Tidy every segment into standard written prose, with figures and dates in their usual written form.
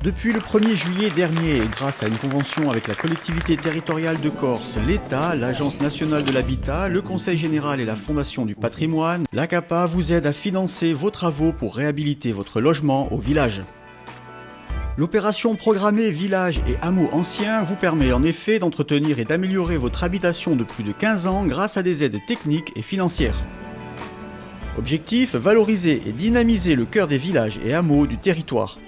Depuis le 1er juillet dernier, et grâce à une convention avec la collectivité territoriale de Corse, l'État, l'Agence nationale de l'habitat, le Conseil général et la Fondation du patrimoine, la CAPA vous aide à financer vos travaux pour réhabiliter votre logement au village. L'opération programmée Village et Hameaux Anciens vous permet en effet d'entretenir et d'améliorer votre habitation de plus de 15 ans grâce à des aides techniques et financières. Objectif, valoriser et dynamiser le cœur des villages et hameaux du territoire.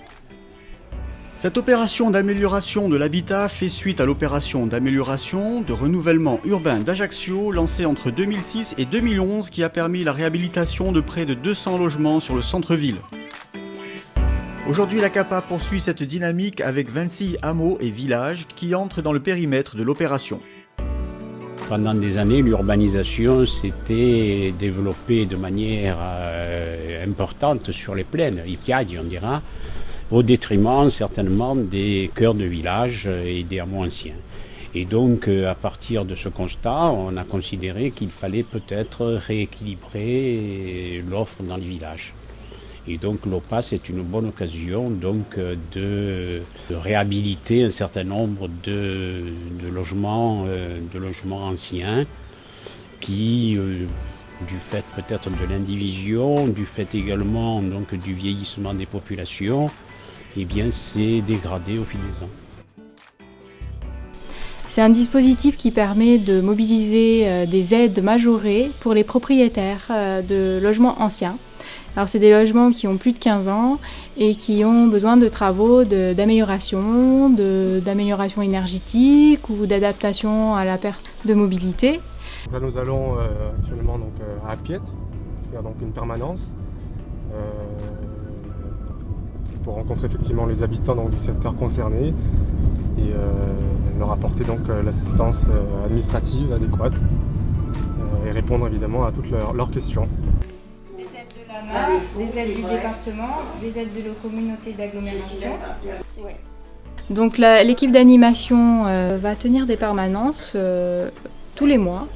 Cette opération d'amélioration de l'habitat fait suite à l'opération d'amélioration de renouvellement urbain d'Ajaccio lancée entre 2006 et 2011 qui a permis la réhabilitation de près de 200 logements sur le centre-ville. Aujourd'hui, la CAPA poursuit cette dynamique avec 26 hameaux et villages qui entrent dans le périmètre de l'opération. Pendant des années, l'urbanisation s'était développée de manière importante sur les plaines, i piaggi on dira, au détriment certainement des cœurs de village et des hameaux anciens. Et donc, à partir de ce constat, on a considéré qu'il fallait peut-être rééquilibrer l'offre dans les villages. Et donc, l'OPA, c'est une bonne occasion donc, de réhabiliter un certain nombre de logements anciens qui, du fait peut-être de l'indivision, du fait également donc, du vieillissement des populations, eh bien, c'est dégradé au fil des ans. C'est un dispositif qui permet de mobiliser des aides majorées pour les propriétaires de logements anciens. Alors c'est des logements qui ont plus de 15 ans et qui ont besoin de travaux d'amélioration énergétique ou d'adaptation à la perte de mobilité. Là nous allons actuellement donc, à Piette faire donc une permanence pour rencontrer effectivement les habitants donc, du secteur concerné et leur apporter donc l'assistance administrative adéquate et répondre évidemment à toutes leurs questions. Des aides de l'AMA, des aides du département, des aides de la communauté d'agglomération. Donc l'équipe d'animation va tenir des permanences tous les mois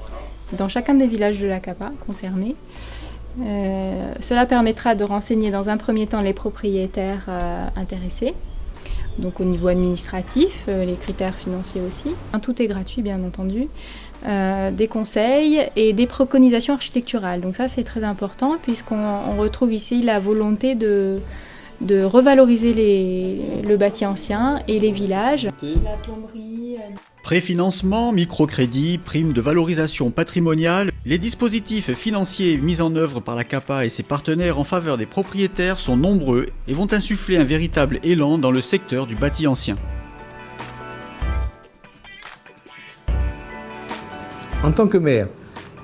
dans chacun des villages de la CAPA concernés. Cela permettra de renseigner dans un premier temps les propriétaires intéressés, donc au niveau administratif, les critères financiers aussi. Tout est gratuit bien entendu, des conseils et des préconisations architecturales. Donc ça c'est très important puisqu'on retrouve ici la volonté de revaloriser le bâti ancien et les villages. La plomberie. Préfinancement, microcrédit, prime de valorisation patrimoniale, les dispositifs financiers mis en œuvre par la CAPA et ses partenaires en faveur des propriétaires sont nombreux et vont insuffler un véritable élan dans le secteur du bâti ancien. En tant que maire,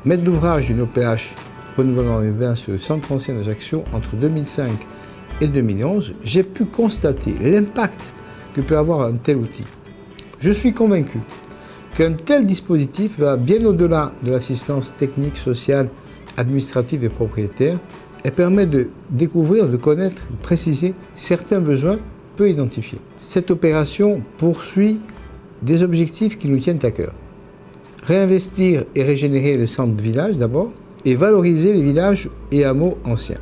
maître d'ouvrage d'une OPH renouvellement urbain sur le centre ancien d'Ajaccio entre 2005 et 2011, j'ai pu constater l'impact que peut avoir un tel outil. Je suis convaincu qu'un tel dispositif va bien au-delà de l'assistance technique, sociale, administrative et propriétaire et permet de découvrir, de connaître, de préciser certains besoins peu identifiés. Cette opération poursuit des objectifs qui nous tiennent à cœur. Réinvestir et régénérer le centre-village d'abord et valoriser les villages et hameaux anciens.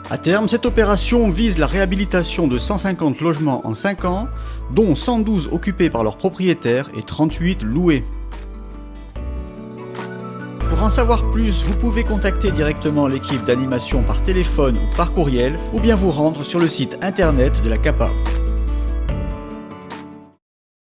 À terme, cette opération vise la réhabilitation de 150 logements en 5 ans, dont 112 occupés par leurs propriétaires et 38 loués. Pour en savoir plus, vous pouvez contacter directement l'équipe d'animation par téléphone ou par courriel, ou bien vous rendre sur le site internet de la CAPA.